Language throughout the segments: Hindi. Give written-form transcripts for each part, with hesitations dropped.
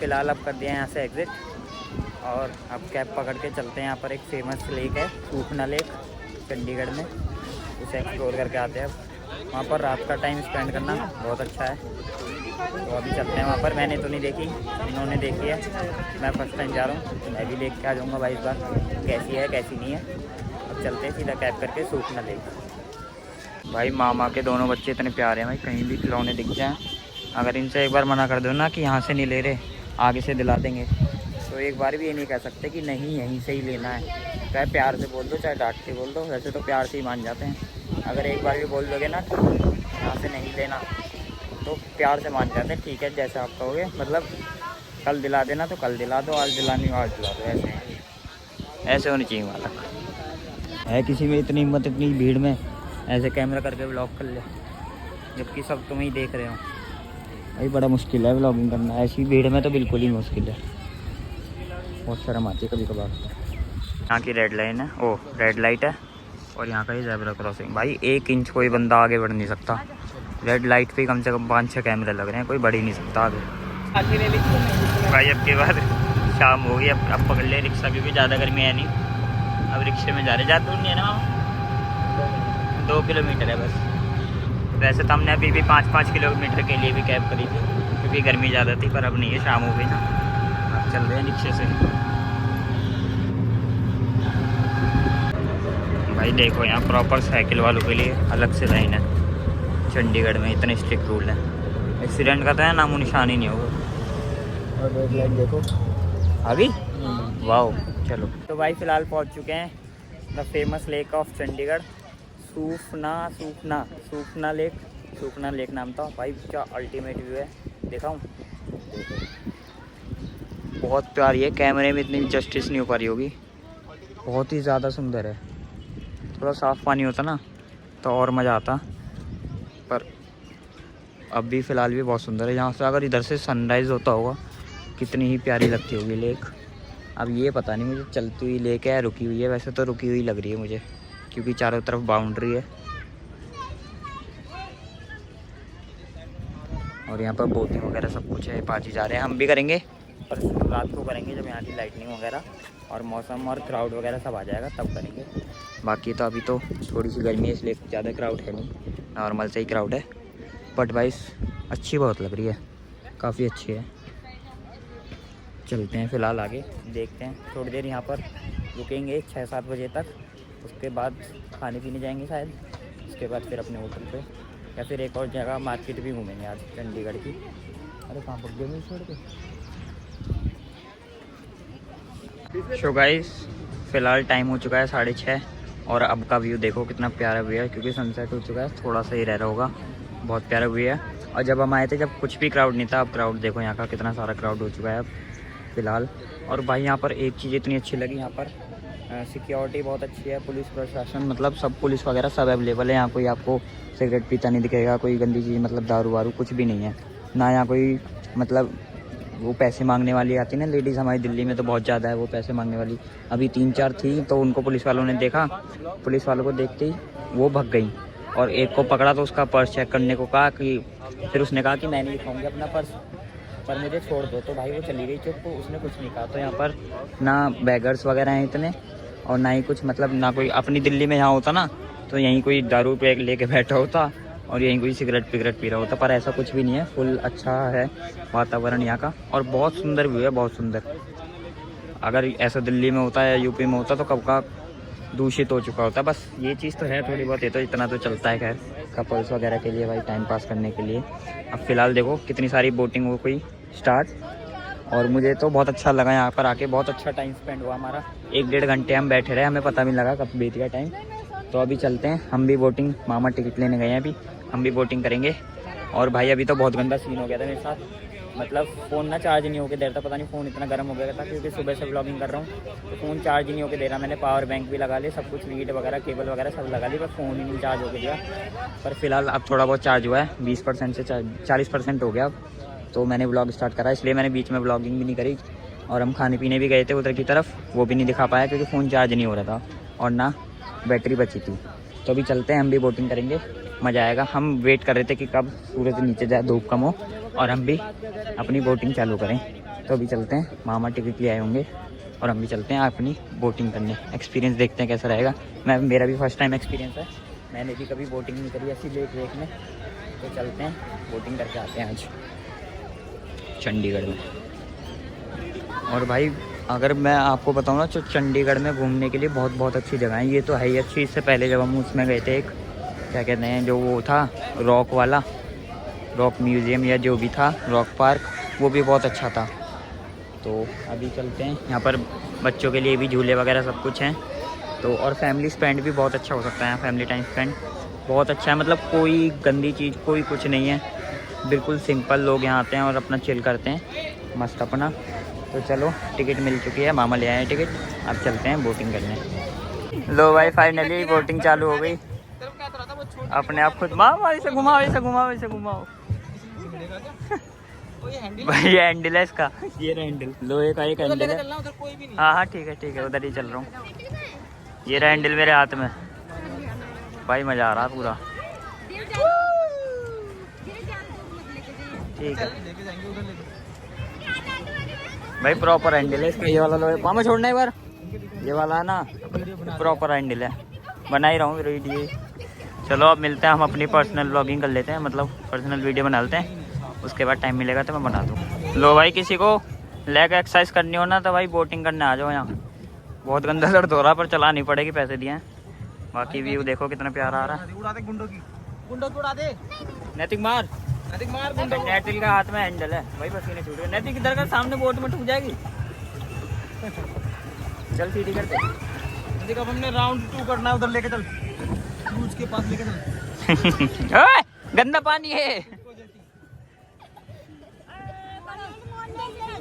फ़िलहाल अब कर दिया यहाँ से एग्ज़िट और अब कैब पकड़ के चलते हैं। यहाँ पर एक फेमस लेक है, सूखना लेक, चंडीगढ़ में, उसे एक्सप्लोर करके आते हैं। अब वहाँ पर रात का टाइम स्पेंड करना बहुत अच्छा है, तो अभी चलते हैं वहाँ पर। मैंने तो नहीं देखी, इन्होंने देखी है, मैं फर्स्ट टाइम जा रहा हूँ, तो मैं भी देख के आ जाऊँगा भाई इस बार कैसी है कैसी नहीं है। अब चलते हैं सीधा कैब करके सूखना लेक। भाई मामा के दोनों बच्चे इतने प्यारे हैं भाई, कहीं भी खिलौने दिख जाएँ, अगर इनसे एक बार मना कर दो ना कि यहाँ से नहीं ले रहे, आगे से दिला देंगे, तो एक बार भी ये नहीं कह सकते कि नहीं यहीं से ही लेना है। चाहे प्यार से बोल दो चाहे डांट के बोल दो, वैसे तो प्यार से ही मान जाते हैं। अगर एक बार भी बोल दोगे ना कि यहाँ से नहीं लेना, तो प्यार से मान जाते हैं। ठीक है, जैसे आप कहोगे, मतलब कल दिला देना तो कल दिला दो, आज दिलानी हो आज दिला दो, ऐसे होनी चाहिए मालक। है किसी में इतनी हिम्मत, इतनी भीड़ में ऐसे कैमरा करके व्लॉग कर ले, जबकि सब तुम्हें ही देख रहे हो भाई। बड़ा मुश्किल है व्लॉगिंग करना, ऐसी भीड़ में तो बिल्कुल ही मुश्किल है, बहुत शर्म आती है कभी कभार। यहाँ की रेड लाइन है, ओ रेड लाइट है, और यहाँ का ही ज़ेब्रा क्रॉसिंग। भाई 1 इंच कोई बंदा आगे बढ़ नहीं सकता, रेड लाइट पे कम से कम 5-6 कैमरे लग रहे हैं, कोई बढ़ ही नहीं सकता आगे। भाई अब के बाद शाम हो गई, अब पकड़ ले रिक्शा, क्योंकि ज़्यादा गर्मी है नहीं। अब रिक्शे में जा रहे, ज़्यादा दूर नहीं है ना, 2 किलोमीटर है बस। वैसे तो हमने अभी भी 5-5 किलोमीटर के लिए भी कैब करी थी, क्योंकि गर्मी ज़्यादा थी, पर अब नहीं है, शाम हो गई ना, अब चल रहे हैं रिक्शे से। भाई देखो यहाँ प्रॉपर साइकिल वालों के लिए अलग से लाइन है, चंडीगढ़ में इतने स्ट्रिक्ट रूल हैं। एक्सीडेंट का तो है नामो निशान ही नहीं होगा। और रेड लाइट देखो अभी, वाओ। चलो तो भाई फ़िलहाल पहुँच चुके हैं the famous lake of Chandigarh, Sukhna lake नाम था भाई। क्या अल्टीमेट व्यू है, दिखाऊं? बहुत प्यारी है, कैमरे में इतनी जस्टिस नहीं हो पा रही होगी, बहुत ही ज़्यादा सुंदर है। थोड़ा साफ़ पानी होता ना तो और मज़ा आता, पर अब भी फ़िलहाल भी बहुत सुंदर है। यहाँ से अगर इधर से सनराइज़ होता होगा कितनी ही प्यारी लगती होगी लेक। अब ये पता नहीं मुझे चलती हुई लेक है, रुकी हुई है, वैसे तो रुकी हुई लग रही है मुझे, क्योंकि चारों तरफ बाउंड्री है। और यहाँ पर बोटिंग वगैरह सब कुछ है, पाजी जा रहे हैं, हम भी करेंगे, पर रात को करेंगे जब यहाँ की लाइटनिंग वगैरह और मौसम और क्राउड वगैरह सब आ जाएगा तब करेंगे। बाकी तो अभी तो थोड़ी सी गर्मी है, इसलिए ज़्यादा क्राउड है नहीं, नॉर्मल से ही क्राउड है। बट वाइस अच्छी बहुत लग रही है, काफ़ी अच्छी है। चलते हैं फ़िलहाल आगे, देखते हैं। थोड़ी देर यहाँ पर रुकेंगे 6-7 बजे तक, उसके बाद खाने पीने जाएंगे शायद, उसके बाद फिर अपने होटल पे, या फिर एक और जगह मार्केट भी घूमेंगे आज चंडीगढ़ की। अरे कहाँ पर गए छोड़ के। सो गाइस फ़िलहाल टाइम हो चुका है 6:30, और अब का व्यू देखो कितना प्यारा व्यू है, क्योंकि सनसेट हो चुका है, थोड़ा सा ही रह रहा होगा, बहुत प्यारा व्यू है। और जब हम आए थे जब कुछ भी क्राउड नहीं था, अब क्राउड देखो यहाँ का कितना सारा क्राउड हो चुका है अब फ़िलहाल। और भाई यहाँ पर एक चीज़ इतनी अच्छी लगी, यहाँ पर सिक्योरिटी बहुत अच्छी है, पुलिस प्रशासन, मतलब सब पुलिस वगैरह सब अवेलेबल है। यहाँ कोई आपको सिगरेट पीता नहीं दिखेगा, कोई गंदी चीज़ मतलब दारू वारू कुछ भी नहीं है ना। यहाँ कोई मतलब वो पैसे मांगने वाली आती ना लेडीज़, हमारी दिल्ली में तो बहुत ज़्यादा है वो पैसे मांगने वाली। अभी 3-4 थी, तो उनको पुलिस वालों ने देखा, पुलिस वालों को देखते ही वो भग गई, और एक को पकड़ा तो उसका पर्स चेक करने को कहा, कि फिर उसने कहा कि मैं नहीं दिखाऊंगी अपना पर्स, पर मुझे छोड़ दो, तो भाई वो चली गई चुप, तो उसने कुछ नहीं कहा। तो यहाँ पर ना बैगर्स वगैरह हैं इतने, और ना ही कुछ मतलब ना कोई, अपनी दिल्ली में यहाँ होता ना तो यहीं कोई दारू पे लेके बैठा होता और यहीं कोई सिगरेट पी रहा होता, पर ऐसा कुछ भी नहीं है। फुल अच्छा है वातावरण यहाँ का, और बहुत सुंदर व्यू है, बहुत सुंदर। अगर ऐसा दिल्ली में होता है या यूपी में होता तो कब का दूषित हो चुका होता। बस ये चीज़ तो है थोड़ी बहुत, ये तो इतना तो चलता है खैर, कपल्स वगैरह के लिए भाई टाइम पास करने के लिए। अब फ़िलहाल देखो कितनी सारी बोटिंग हो गई स्टार्ट, और मुझे तो बहुत अच्छा लगा यहाँ पर आके, बहुत अच्छा टाइम स्पेंड हुआ हमारा। 1-1.5 घंटे हम बैठे रहे, हमें पता भी लगा कब बीत गया टाइम। तो अभी चलते हैं हम भी बोटिंग, मामा टिकट लेने गए हैं अभी, हम भी बोटिंग करेंगे। और भाई अभी तो बहुत गंदा सीन हो गया था मेरे साथ, मतलब फ़ोन ना चार्ज नहीं होकर दे रहा था, पता नहीं फ़ोन इतना गर्म हो गया था, क्योंकि सुबह से व्लॉगिंग कर रहा हूँ तो फ़ोन चार्ज ही नहीं होकर दे रहा। मैंने पावर बैंक भी लगा लिया, सब कुछ लीड वगैरह केबल वगैरह सब लगा ली, पर फ़ोन ही नहीं चार्ज होकर दिया। पर फिलहाल अब थोड़ा बहुत चार्ज हुआ है, 20% से 40% हो गया अब। तो मैंने व्लॉग स्टार्ट करा, इसलिए मैंने बीच में व्लॉगिंग भी नहीं करी। और हम खाने पीने भी गए थे उधर की तरफ, वो भी नहीं दिखा पाया क्योंकि फ़ोन चार्ज नहीं हो रहा था और ना बैटरी बची थी। तो अभी चलते हैं, हम भी बोटिंग करेंगे, मज़ा आएगा। हम वेट कर रहे थे कि कब सूरज नीचे जाए, धूप कम हो और हम भी अपनी बोटिंग चालू करें। तो अभी चलते हैं, मामा टिकट ले आए होंगे और हम भी चलते हैं अपनी बोटिंग करने। एक्सपीरियंस देखते हैं कैसा रहेगा। मेरा भी फर्स्ट टाइम एक्सपीरियंस है, मैंने भी कभी बोटिंग नहीं करी ऐसी लेक वेक में। तो चलते हैं बोटिंग करके आते हैं आज चंडीगढ़ में। और भाई अगर मैं आपको बताऊँ ना, तो चंडीगढ़ में घूमने के लिए बहुत बहुत अच्छी जगह है। ये तो है ही अच्छी। इससे पहले जब हम उसमें गए थे, एक क्या कहते हैं जो वो था रॉक वाला, रॉक म्यूज़ियम या जो भी था, रॉक पार्क, वो भी बहुत अच्छा था। तो अभी चलते हैं। यहाँ पर बच्चों के लिए भी झूले वगैरह सब कुछ हैं। तो और फैमिली स्पेंड भी बहुत अच्छा हो सकता है, फैमिली टाइम स्पेंड बहुत अच्छा है। मतलब कोई गंदी चीज़ कोई कुछ नहीं है, बिल्कुल सिंपल लोग यहाँ आते हैं और अपना चिल करते हैं मस्त अपना। तो चलो टिकट मिल चुकी है, मामा ले आए हैं टिकट, अब चलते हैं बोटिंग करने। लो भाई फाइनली बोटिंग चालू हो गई। अपने आप खुद मामा ऐसे घुमाओ, ऐसे घुमाओ, ऐसे घुमाओ। भाई ये हैंडल है इसका, ये हैंडल लोहे का एक हैंडल है। हाँ हाँ ठीक है उधर ही चल रहा हूँ। ये रहा हैंडल मेरे हाथ में। भाई मज़ा आ रहा है पूरा। ठीक है भाई, प्रॉपर हैंडल है इसका। ये वाला लोहे, मामा छोड़ना एक बार, ये वाला है ना प्रॉपर हैंडल है। बना ही रहा हूँ वीडियो। चलो अब मिलते हैं, हम अपनी पर्सनल व्लॉगिंग कर लेते हैं, मतलब पर्सनल वीडियो बना लेते हैं। उसके बाद टाइम मिलेगा तो मैं बना दूँ। लो भाई किसी को लेग एक्सरसाइज करनी हो ना तो भाई बोटिंग करने आ जाओ। यहाँ बहुत गंदा दर्द हो रहा, पर चला नहीं पड़ेगी, पैसे दिए हैं। बाकी व्यू देखो कितना प्यारा आ रहा है। नैतिक मार, नैतिक का हाथ में हैंडल है भाई, पसीने छूट गए। नैतिक इधर का, सामने बोट में ठुक जाएगी। चल सीधी करते। नैतिक अब हमने राउंड 2 करना है, उधर लेके चल, क्रूज के पास लेके चल। ओए गंदा पानी है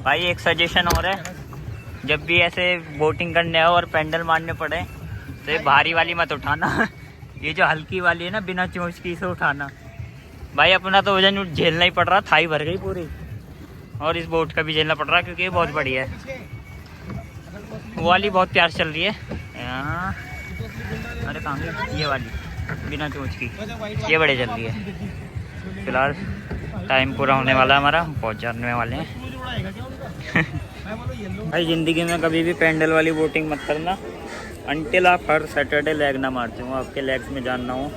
भाई। एक सजेशन और है, जब भी ऐसे बोटिंग करने हो और पैडल मारने पड़े तो ये भारी वाली मत उठाना। ये जो हल्की वाली है ना, बिना चोंच की, से उठाना। भाई अपना तो वजन झेलना ही पड़ रहा, थाई भर गई पूरी। और इस बोट का भी झेलना पड़ रहा क्योंकि ये बहुत बड़ी है। वो वाली बहुत प्यार चल रही है यहाँ। अरे कहाँ गई ये वाली बिना चोंच की, ये बड़े चल रही है। फिलहाल टाइम पूरा होने वाला है हमारा, पहुँच जाने वाले हैं। भाई ज़िंदगी में कभी भी पैडल वाली बोटिंग मत करना अनटिल आप हर सैटरडे लेग ना मारते हो। आपके लेग्स में जानना हो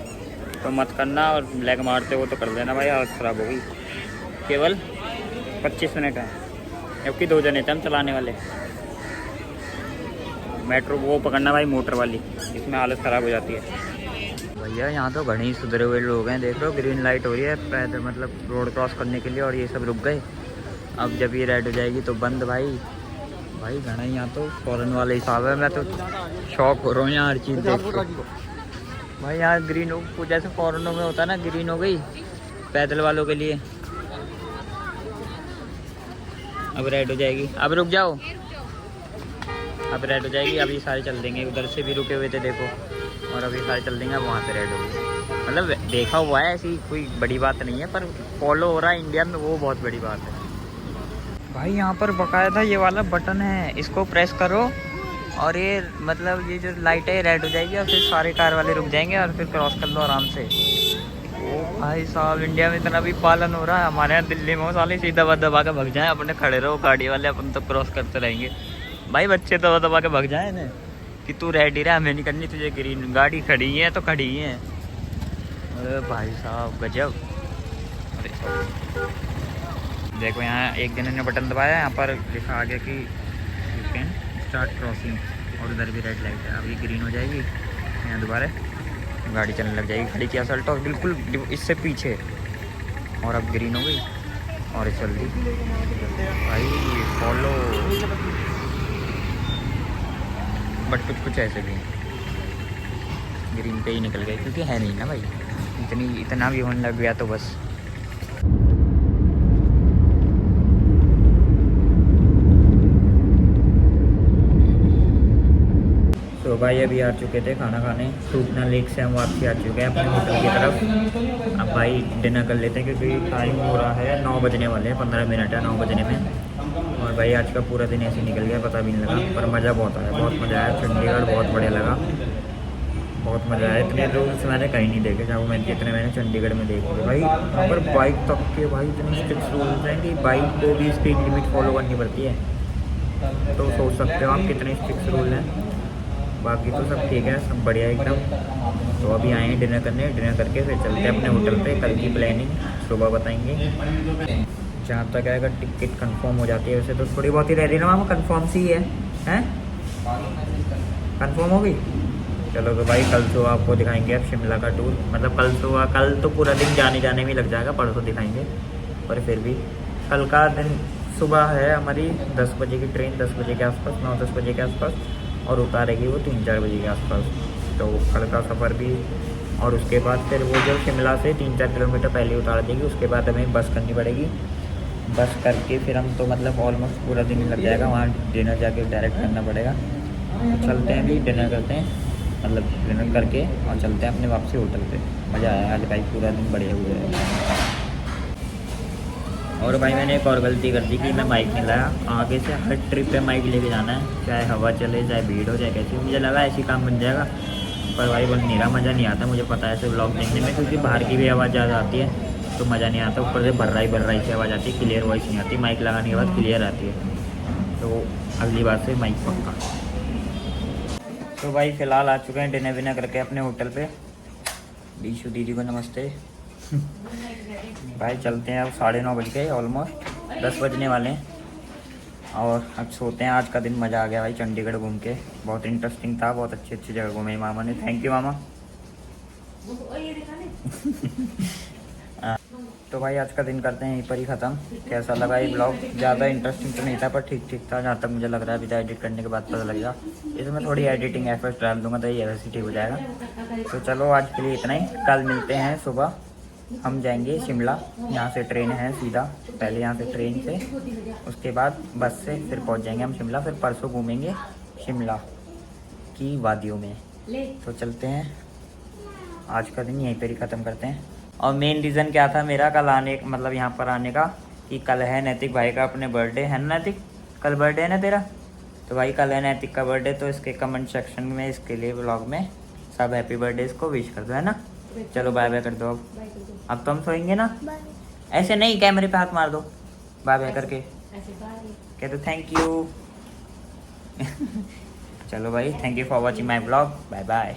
तो मत करना, और लेग मारते हो तो कर देना भाई, हालत ख़राब हो गई। केवल 25 मिनट है, जबकि 2 जने थे हम चलाने वाले। मेट्रो वो पकड़ना भाई, मोटर वाली, इसमें हालत ख़राब हो जाती है। भैया यहाँ तो घने ही सुधरे हुए लोग हैं, देख लो ग्रीन लाइट हो रही है पैदल, मतलब रोड क्रॉस करने के लिए, और ये सब रुक गए। अब जब ये रेड हो जाएगी तो बंद। भाई घना यहाँ तो फॉरेन वाले हिसाब है। मैं तो शौक हो रहा हूँ यहाँ हर चीज़ देख के। भाई यहाँ ग्रीन हो, कुछ जैसे फॉरेनों में होता है ना, ग्रीन हो गई पैदल वालों के लिए। अब रेड हो जाएगी, अब रुक जाओ, अब रेड हो जाएगी। अभी सारे चल देंगे, उधर से भी रुके हुए थे देखो, और अभी सारे चल देंगे। अब वहाँ से रेड हो गई, मतलब देखा हुआ है, ऐसी कोई बड़ी बात नहीं है, पर फॉलो हो रहा है इंडिया में, वो बहुत बड़ी बात है। भाई यहाँ पर बकायदा ये वाला बटन है, इसको प्रेस करो और ये मतलब ये जो लाइट है रेड हो जाएगी, और फिर सारे कार वाले रुक जाएंगे और फिर क्रॉस कर लो आराम से। ओ भाई साहब, इंडिया में इतना भी पालन हो रहा है। हमारे यहाँ दिल्ली में वो साले सीधा दबा के भग जाए, अपने खड़े रहो गाड़ी वाले, अपन तो क्रॉस करते रहेंगे। भाई बच्चे दबा के भग जाए ना कि तू रेड ही रहा, हमें नहीं करनी, तुझे ग्रीन, गाड़ी खड़ी है तो खड़ी है। अरे भाई साहब गजब। अरे देखो यहाँ एक जने ने बटन दबाया, यहाँ पर लिखा आगे कि यू कैन स्टार्ट क्रॉसिंग, और उधर भी रेड लाइट है। अभी ग्रीन हो जाएगी, यहाँ दोबारा गाड़ी चलने लग जाएगी। गाड़ी की असल्ट और बिल्कुल इससे पीछे, और अब ग्रीन हो गई और चल दी। भाई फॉलो, बट कुछ ऐसे भी ग्रीन पे ही निकल गए, क्योंकि है नहीं ना भाई, इतना भी होने लग गया तो बस। तो भाई अभी आ चुके थे खाना खाने, सूखना लेक से हम वापसी आ चुके हैं अपने होटल की तरफ। अब भाई डिनर कर लेते हैं क्योंकि टाइम हो रहा है 9 बजने वाले हैं, 15 मिनट है 9 बजने में। और भाई आज का पूरा दिन ऐसे निकल गया, पता भी नहीं लगा, पर मज़ा बहुत आया, बहुत मज़ा आया। चंडीगढ़ बहुत बढ़िया लगा, बहुत मज़ा आया। इतने रूल्स मैंने कहीं नहीं देखे जहाँ मैंने जितने मैंने चंडीगढ़ में देखे थे भाई। यहाँ पर बाइक तक के भाई इतने स्ट्रिक्ट रूल्स हैं कि बाइक को भी स्पीड लिमिट फॉलो करनी पड़ती है। तो सोच सकते हो आप कितने स्ट्रिक्ट रूल हैं। बाकी तो सब ठीक है, सब बढ़िया एकदम। तो अभी आए हैं डिनर करने, डिनर करके फिर चलते हैं अपने होटल पे। कल की प्लानिंग सुबह बताएंगे। जहाँ तक है अगर टिकट कंफर्म हो जाती है, वैसे तो थोड़ी बहुत ही रह रही है ना वहाँ कंफर्म सी है, हैं कंफर्म हो गई। चलो तो भाई कल सुबह आपको दिखाएंगे अब शिमला का टूर। मतलब कल सुबह, कल तो पूरा दिन जाने जाने में लग जाएगा, परसों दिखाएंगे। पर फिर भी कल का दिन सुबह है हमारी 10 बजे की ट्रेन, 10 बजे के आसपास, 9-10 बजे के आसपास, और उतारेगी वो 3-4 बजे के आसपास। तो कल का सफ़र भी, और उसके बाद फिर वो जो शिमला से 3-4 किलोमीटर पहले उतार देगी। उसके बाद हमें बस करनी पड़ेगी। बस करके फिर हम तो मतलब ऑलमोस्ट पूरा दिन लग जाएगा। वहाँ डिनर जाके डायरेक्ट करना पड़ेगा। तो चलते हैं अभी डिनर करते हैं, मतलब डिनर करके और चलते हैं अपने वापसी होटल पे। मज़ा आया आज भाई, पूरा दिन बढ़िया हुआ है। और भाई मैंने एक और गलती कर दी कि मैं माइक नहीं लाया। आगे से हर ट्रिप पे माइक लेके जाना है, चाहे हवा चले, चाहे भीड़ हो, चाहे कैसी। मुझे लगा ऐसी काम बन जाएगा, पर भाई बन नहीं रहा। मज़ा नहीं आता, मुझे पता है ऐसे व्लॉग देखने में, क्योंकि बाहर की भी आवाज़ ज़्यादा आती है तो मज़ा नहीं आता। ऊपर से भर्रा ही से आवाज़ आती है, क्लियर वॉइस नहीं आती। माइक लगाने के बाद क्लियर आती है। तो अगली बार से माइक पक्का। तो भाई फ़िलहाल आ चुके हैं डिनर विनर करके अपने होटल पे। बीशु दीदी को नमस्ते। भाई चलते हैं, अब 9:30 बज गए, ऑलमोस्ट 10 बजने वाले हैं। और अब सोते हैं। आज का दिन मज़ा आ गया भाई चंडीगढ़ घूम के, बहुत इंटरेस्टिंग था। बहुत अच्छी अच्छी जगह घूमे मामा ने। थैंक यू मामा। तो भाई आज का दिन करते हैं यहीं पर ही ख़त्म। कैसा लगा ये ब्लॉग? ज़्यादा इंटरेस्टिंग तो नहीं था, पर ठीक ठीक था जहाँ तक मुझे लग रहा है। अभी तो एडिट करने के बाद पता लगेगा। इसमें थोड़ी एडिटिंग एफर्ट्स डाल दूँगा तो ये वैसे ठीक हो जाएगा। तो चलो आज के लिए इतना ही। कल मिलते हैं सुबह। हम जाएंगे शिमला, यहाँ से ट्रेन है सीधा। पहले यहाँ से ट्रेन से, उसके बाद बस से फिर पहुँच जाएंगे हम शिमला। फिर परसों घूमेंगे शिमला की वादियों में। तो चलते हैं, आज का दिन यहीं पर ही ख़त्म करते हैं। और मेन रीज़न क्या था मेरा कल आने, मतलब यहाँ पर आने का, कि कल है नैतिक भाई का अपने बर्थडे है ना। नैतिक कल बर्थडे है ना तेरा? तो भाई कल है नैतिक का बर्थडे। तो इसके कमेंट सेक्शन में, इसके लिए व्लॉग में सब हैप्पी बर्थडे इसको विश कर दो, है ना। चलो बाय बाय कर दो। अब तो हम सोएंगे ना। ऐसे नहीं, कैमरे पे हाथ मार दो बाय बाय करके, कह दो थैंक यू। चलो भाई, thank you for watching my blog. Bye bye.